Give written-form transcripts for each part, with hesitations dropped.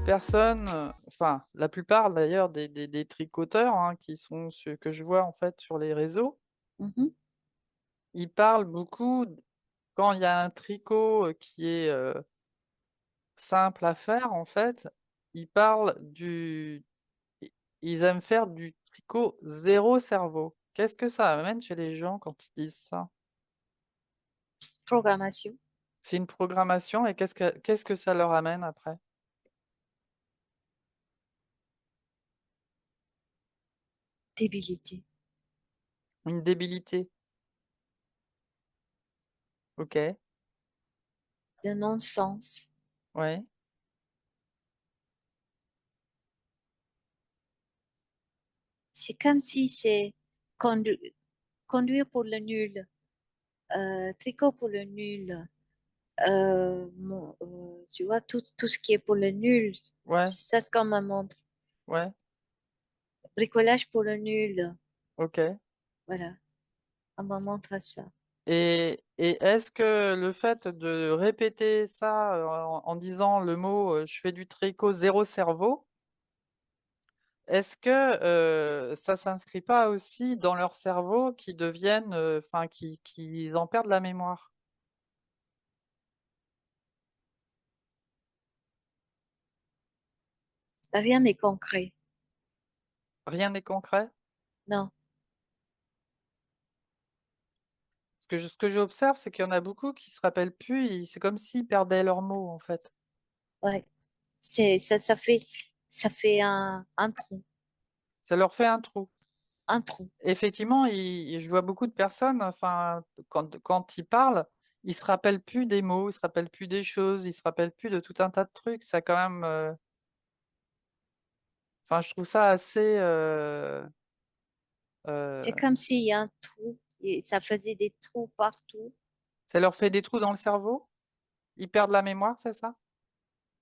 personnes, enfin, la plupart d'ailleurs des tricoteurs, hein, qui sont ceux que je vois, en fait, sur les réseaux, Mmh. ils parlent beaucoup quand il y a un tricot, qui est, simple à faire, en fait, ils parlent du i ils aiment faire du tricot zéro cerveau. Qu'est-ce que ça amène chez les gens quand ils disent ça? Programmation, C'est une programmation et qu'est-ce que ça leur amène après? débilité, Une débilité? OK, de non-sens. ouais, C'est comme si c'est condu conduire pour le nul, tricot pour le nul, tu vois, tout ce qui est pour le nul, ouais, ça c'est comme ma montre. ouais, Bricolage pour le nul, OK. voilà, on me montre ça. Et est-ce que le fait de répéter ça, en disant le mot, «Je fais du tricot zéro cerveau», est-ce que, ça s'inscrit pas aussi dans leur cerveau qui deviennent, enfin qui en perdent la mémoire? Rien n'est concret. Rien n'est concret? Non, Parce que ce que j'observe, c'est qu'il y en a beaucoup qui se rappellent plus, c'est comme s'ils perdaient leurs mots, en fait. ouais, c'est ça fait un trou, Ça leur fait un trou. un trou. Effectivement, je vois beaucoup de personnes, enfin, quand ils parlent, ils se rappellent plus des mots, ils se rappellent plus des choses, ils se rappellent plus de tout un tas de trucs. Ça quand même, enfin, je trouve ça assez, C'est heu, comme s'il y a un trou et ça faisait des trous partout. ça leur fait des trous dans le cerveau? Ils perdent la mémoire, c'est ça?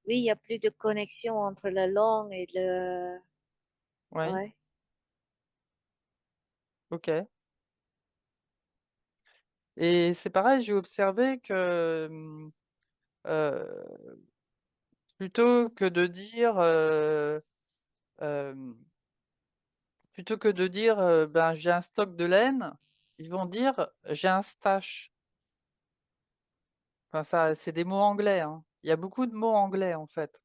Oui, il y a plus de connexion entre la langue et le... Oui, Ouais. OK. Et c'est pareil, j'ai observé que, plutôt que de dire, hem plutôt que de dire, ben, j'ai un stock de laine, ils vont dire: «J'ai un stash». Enfin ça, c'est des mots anglais, hein. Il y a beaucoup de mots anglais, en fait.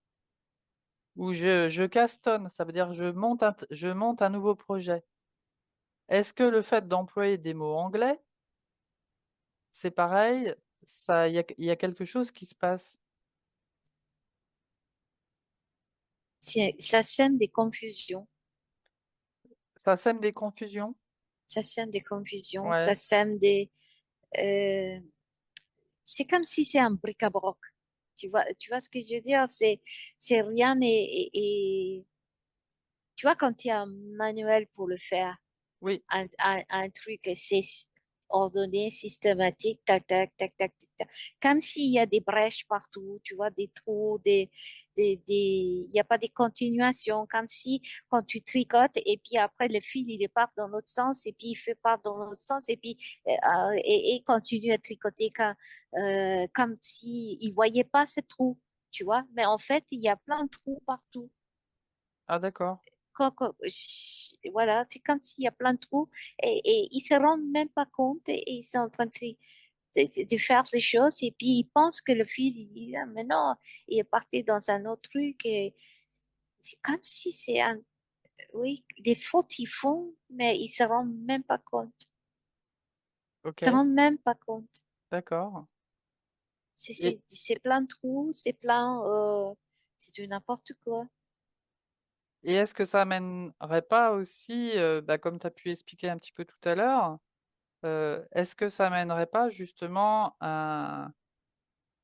Ou je castonne, ça veut dire je monte un nouveau projet. Est-ce que le fait d'employer des mots anglais, c'est pareil, ça il y a quelque chose qui se passe? Ça sème des confusions. Ça sème des confusions? Ça sème des confusions. Ça Ouais, sème des... euh, c'est comme si c'est un bric-à-broc. Tu vois ce que je veux dire? C'est rien et tu vois, quand il y a un manuel pour le faire, oui, un truc, c'est ordonné, systématique, tac, tac, tac, tac, tac, tac. Comme s'il y a des brèches partout, tu vois, des trous, il n'y a pas de continuation, comme si quand tu tricotes et puis après le fil, il part dans l'autre sens et puis il fait part dans l'autre sens et puis et continue à tricoter comme si il voyait pas ce trou, tu vois. Mais en fait, il y a plein de trous partout. ah d'accord, Voilà, c'est comme s'il y a plein de trous et ils se rendent même pas compte et ils sont en train de faire les choses et puis ils pensent que le fil, il dit, ah, mais non, il est parti dans un autre truc et c'est comme si c'est un, oui, des fautes ils font, mais ils se rendent même pas compte. Ils se OK, rendent même pas compte. d'accord. Et C'est plein de trous, c'est plein, c'est du n'importe quoi. est-ce que ça amènerait pas aussi, bah, comme tu as pu expliquer un petit peu tout à l'heure, est-ce que ça mènerait pas justement à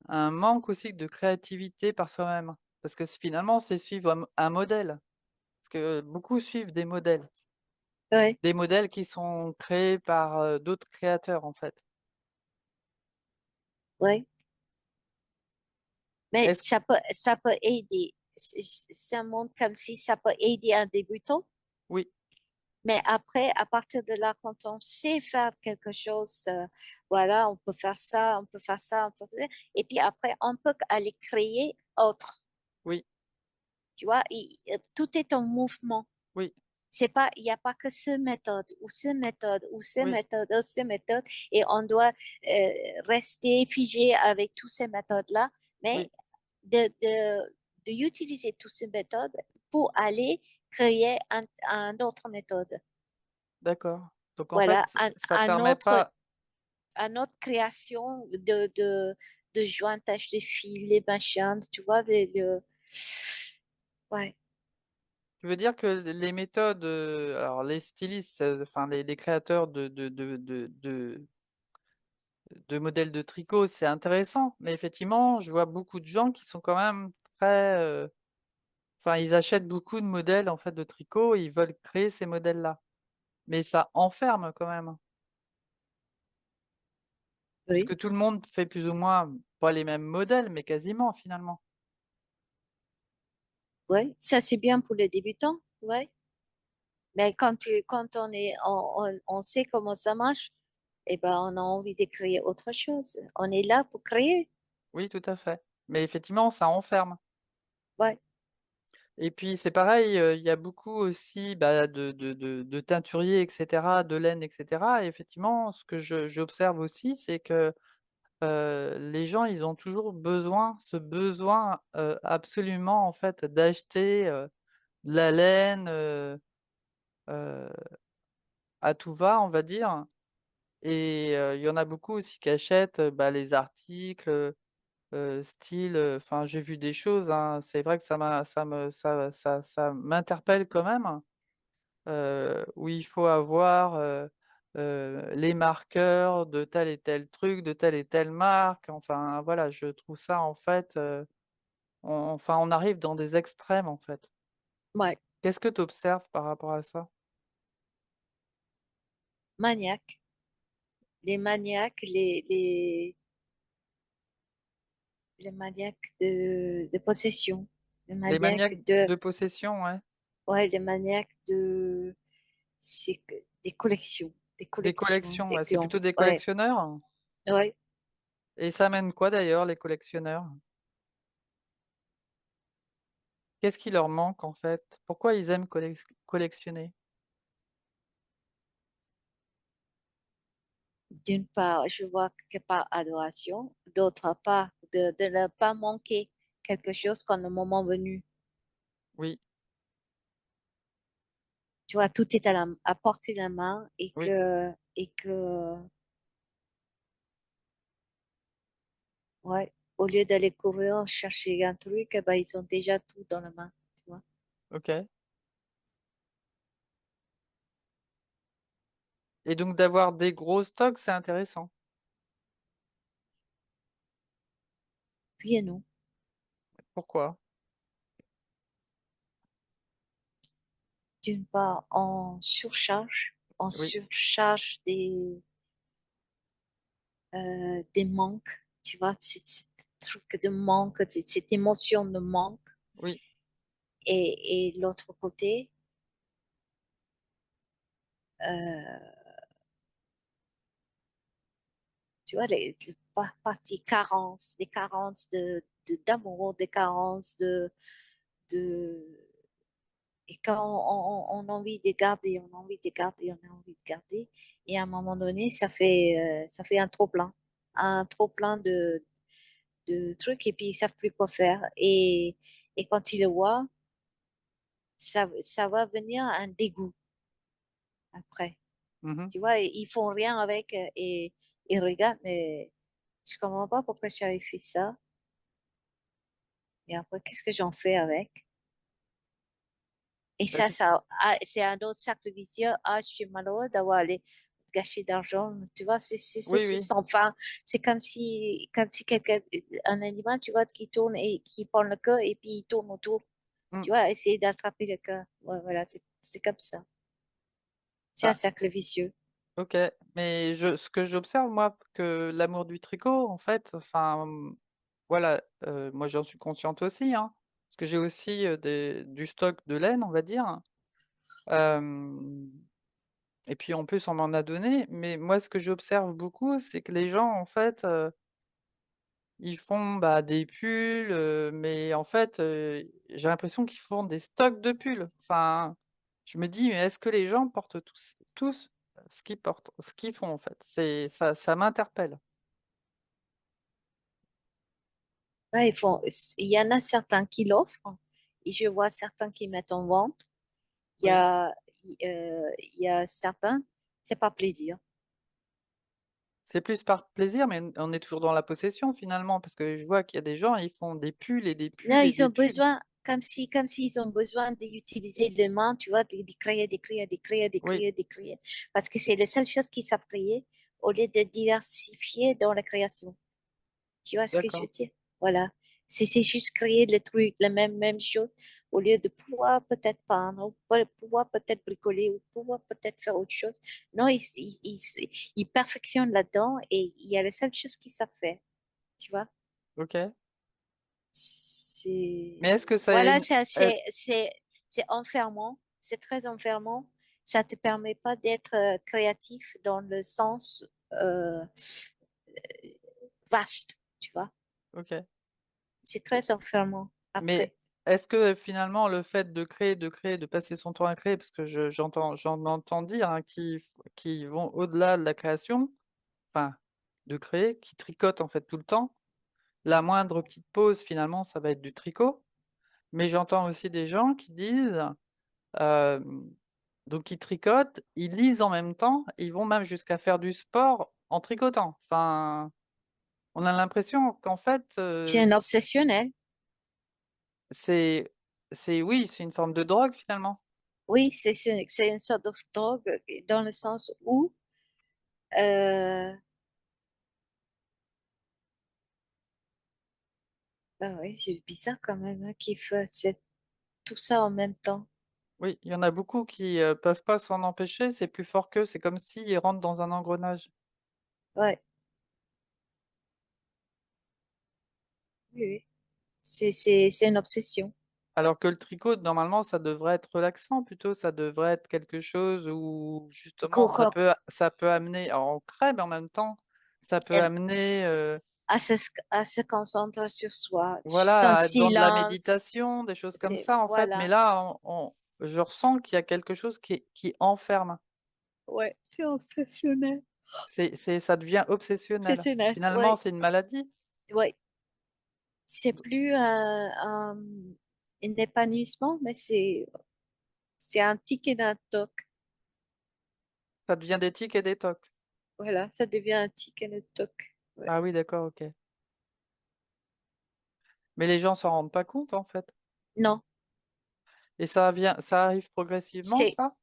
un manque aussi de créativité par soi-même? Parce que finalement, c'est suivre un modèle. Parce que beaucoup suivent Ouais, des modèles qui sont créés par, d'autres créateurs, en fait. ouais. Mais Est-ce ça peut aider. Ça montre comme si ça peut aider un débutant. Oui, Mais après, à partir de là, quand on sait faire quelque chose, voilà, on peut faire ça, on peut faire ça, on peut faire ça. Et puis après, on peut aller créer autre. oui, Tu vois, tout est en mouvement. Oui, C'est pas, il n'y a pas que cette méthode ou cette méthode ou cette oui, méthode ou cette méthode et on doit rester figé avec toutes ces méthodes-là, mais oui, de utiliser toutes ces méthodes pour aller créer un autre méthode. d'accord. Donc en fait, Voilà, ça permet pas. un autre création de jointage de fils, les machins, tu vois, ouais, Tu veux dire que les méthodes, alors les stylistes, enfin les créateurs de modèles de tricot, c'est intéressant, mais effectivement, je vois beaucoup de gens qui sont quand même très, enfin, ils achètent beaucoup de modèles en fait de tricot, et ils veulent créer ces modèles-là. Mais ça enferme quand même, oui, puisque tout le monde fait plus ou moins, pas les mêmes modèles, mais quasiment finalement. ouais, ça c'est bien pour les débutants, ouais. Mais quand on sait comment ça marche, eh ben, on a envie de créer autre chose. On est là pour créer. Oui, tout à fait. Mais effectivement, ça enferme. Ouais, Et puis c'est pareil, il y a beaucoup aussi, bah, de teinturiers et cetera, de laine et cetera, et effectivement, ce que j'observe aussi, c'est que, les gens, ils ont toujours ce besoin, absolument en fait d'acheter, de la laine, heu, à tout va, on va dire. Et il y en a beaucoup aussi qui achètent, bah, les articles, style, enfin j'ai vu des choses, hein, c'est vrai que ça m'interpelle quand même, où il faut avoir, les marqueurs de tel et tel truc, de telle et telle marque, enfin voilà, je trouve ça en fait, on arrive dans des extrêmes en fait. ouais, Qu'est-ce que tu observes par rapport à ça? maniaque. Les maniaques, les maniaques de possession, les Les maniaques maniaques de possession, ouais, ouais, les maniaques des des collections, collections, des ouais, c'est clans. plutôt des Ouais, collectionneurs? ouais. Et ça mène quoi d'ailleurs les collectionneurs? Qu'est-ce qui leur manque en fait? Pourquoi ils aiment collectionner? D'une part, je vois que par adoration, d'autre part, de ne pas manquer quelque chose quand le moment venu. Oui, Tu vois, tout est à portée de la main oui, et que, ouais, au lieu d'aller courir chercher un truc, eh ben, ils ont déjà tout dans la main, tu vois. OK. Et donc d'avoir des gros stocks, c'est intéressant. Puis et non. Pourquoi? D'une part, on Oui, surcharge des manques, tu vois, c'est truc de manque, cette émotion de manque. oui. Et l'autre côté, euh, tu vois, les parties carences, des carences d'amour, des carences de, et quand on a envie de garder, on a envie de garder, on a envie de garder, et à un moment donné, ça fait un trop plein de trucs, et puis ils savent plus quoi faire. Et quand ils le voient, ça va venir un dégoût après. Mmh. Tu vois, ils font rien avec et ils regardent, mais je comprends pas pourquoi j'avais fait ça. Et après, qu'est-ce que j'en fais avec? Et Bah, tu c'est un autre cercle vicieux. Ah, je suis malheureux d'avoir allé gâcher d'argent. Tu vois, oui, c'est oui. sans fin. C'est comme si quelqu'un, un animal, tu vois, qui tourne et qui prend le cœur et puis il tourne autour. Mmh. Tu vois, essayer d'attraper le cœur. Ouais, voilà, c'est comme ça. C'est un Bah, cercle vicieux. OK. Mais ce que j'observe moi, que l'amour du tricot en fait, enfin, voilà, moi j'en suis consciente aussi, hein, parce que j'ai aussi, du stock de laine, on va dire. Hem Et puis en plus, on m'en a donné, mais moi ce que j'observe beaucoup, c'est que les gens en fait, ils font, bah, des pulls, mais en fait, j'ai l'impression qu'ils font des stocks de pulls. Enfin, je me dis: «Mais est-ce que les gens portent tous ce qu'ils font, en fait?» Ça m'interpelle. Ouais, il y en a certains qui l'offrent et je vois certains qui mettent en vente. Il y Oui. a, il y a certains, c'est pas plaisir. C'est plus par plaisir, mais on est toujours dans la possession finalement, parce que je vois qu'il y a des gens, ils font des pulls et des Non, pulls et ils des ont pulls. besoin, comme s'ils ont besoin d'utiliser les mains, tu vois, de créer, de créer, de créer, de Oui, créer, de créer. Parce que c'est la seule chose qu'ils savent créer au lieu de diversifier dans la création. Tu vois ce que je veux d'accord. dire? Voilà. C'est juste créer le truc, la même chose, au lieu de pouvoir peut-être peindre, ou pouvoir peut-être bricoler, ou pouvoir peut-être faire autre chose. Non, ils perfectionnent là-dedans et il y a la seule chose qu'ils savent faire. Tu vois? OK. C'est, Mais est-ce que ça a voilà, une c'est enfermant. C'est très enfermant. Ça te permet pas d'être créatif dans le sens vaste, tu vois? OK. C'est très enfermant Mais après. est-ce que finalement le fait de créer, de passer son temps à créer, parce que j'en entends dire, hein, qui vont au-delà de la création, enfin, de créer, qui tricotent en fait tout le temps. La moindre petite pause finalement, ça va être du tricot. Mais j'entends aussi des gens qui disent, hem, donc ils tricotent, ils lisent en même temps, ils vont même jusqu'à faire du sport en tricotant. Enfin, on a l'impression qu'en fait, C'est un obsessionnel. c'est oui, c'est une forme de drogue finalement. Oui, c'est une sorte de drogue dans le sens où, euh, bah oui, c'est bizarre quand même hein, qu'ils fassent tout ça en même temps. Oui, il y en a beaucoup qui, peuvent pas s'en empêcher, c'est plus fort qu'eux, c'est comme s'ils rentrent dans un engrenage. Ouais, oui, oui. C'est une obsession. Alors que le tricot, normalement, ça devrait être relaxant plutôt, ça devrait être quelque chose où justement Qu'on- ça peut amener alors on crée, mais en même temps, ça peut elle- amener, à se concentrer sur soi, juste en voilà, à être dans de la silence. méditation, des choses comme C'est, ça, en fait. Mais voilà. là, je ressens qu'il y a quelque chose qui enferme. Ouais, c'est obsessionnel. Ça devient obsessionnel. Obsessionnel, Finalement, ouais, c'est une maladie. ouais. C'est plus un épanouissement, mais c'est un tic et un toc. Ça devient des tics et des tocs. Voilà, ça devient un tic et un toc. Ouais. Ah oui, d'accord, OK. Mais les gens s'en rendent pas compte, en fait. Non, Et ça arrive progressivement, c'est, ça?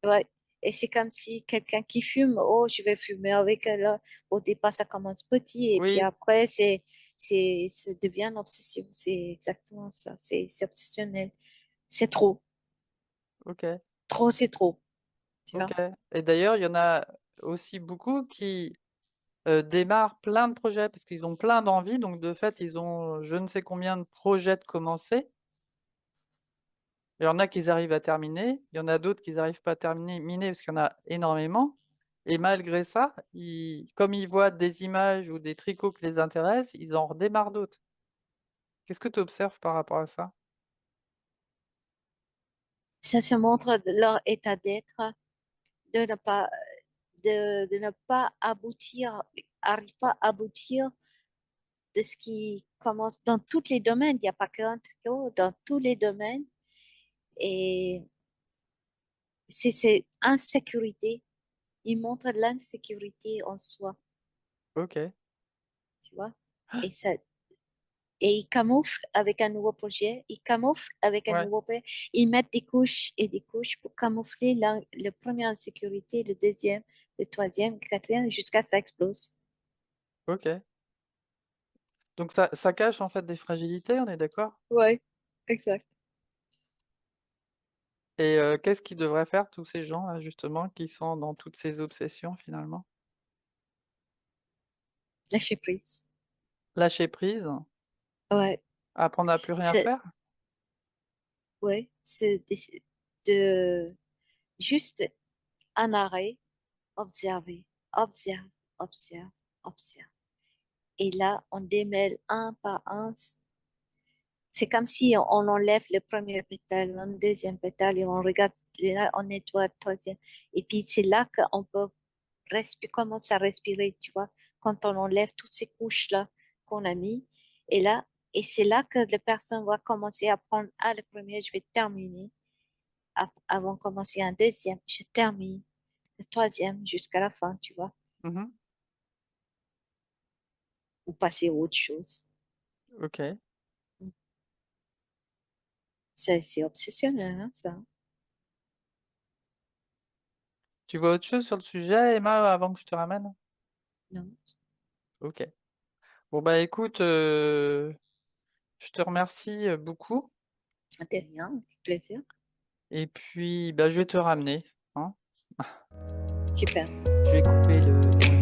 ouais. Et c'est comme si quelqu'un qui fume, oh, je vais fumer avec elle. Là. Au départ, ça commence petit et puis Oui, après, ça devient une obsession. C'est exactement ça. C'est obsessionnel. C'est trop. OK, Trop, c'est trop. Tu OK. vois? Et d'ailleurs, il y en a aussi beaucoup qui, démarrent plein de projets parce qu'ils ont plein d'envies, donc de fait, ils ont je ne sais combien de projets de commencer. Il y en a qu'ils arrivent à terminer, il y en a d'autres qu'ils arrivent pas à terminer miner parce qu'il y en a énormément et malgré ça, comme ils voient des images ou des tricots qui les intéressent, ils en redémarrent d'autres. Qu'est-ce que tu observes par rapport à ça? Ça se montre de leur état d'être, de ne pas, de ne pas aboutir, arrive pas à aboutir de ce qui commence dans tous les domaines. Il n'y a pas qu'un tricot, dans tous les domaines. Et c'est insécurité. Il montre l'insécurité en soi, OK, tu vois. Et ça, et ils camouflent avec un nouveau projet, ils camouflent avec un ouais, nouveau projet, ils mettent des couches et des couches pour camoufler le premier insécurité, le deuxième, le troisième, le quatrième, jusqu'à ça explose. OK. Donc ça cache en fait des fragilités, on est d'accord? Ouais, exact. Et qu'est-ce qu'ils devraient faire tous ces gens-là justement qui sont dans toutes ces obsessions finalement? Lâcher prise. Lâcher prise? Ouais, Apprendre à plus rien c'est, faire? ouais, de juste un arrêt, observer, observe, observe, observe. Et là, on démêle un par un. C'est comme si on enlève le premier pétale, un deuxième pétale et on regarde, et là, on nettoie le troisième. Et puis c'est là qu'on peut respirer, commencer à respirer, tu vois, quand on enlève toutes ces couches-là qu'on a mis. Et là, et c'est là que la personne va commencer à prendre, ah, le premier, je vais terminer. Avant de commencer un deuxième, je termine. Le troisième jusqu'à la fin, tu vois, Mmh. ou passer à autre chose. OK. C'est obsessionnel, hein, ça. Tu vois autre chose sur le sujet, Emma, avant que je te ramène? Non, OK. Bon, bah, écoute, je te remercie, beaucoup de rien, avec plaisir. et puis, bah, je vais te ramener, hein. Super. Je vais couper le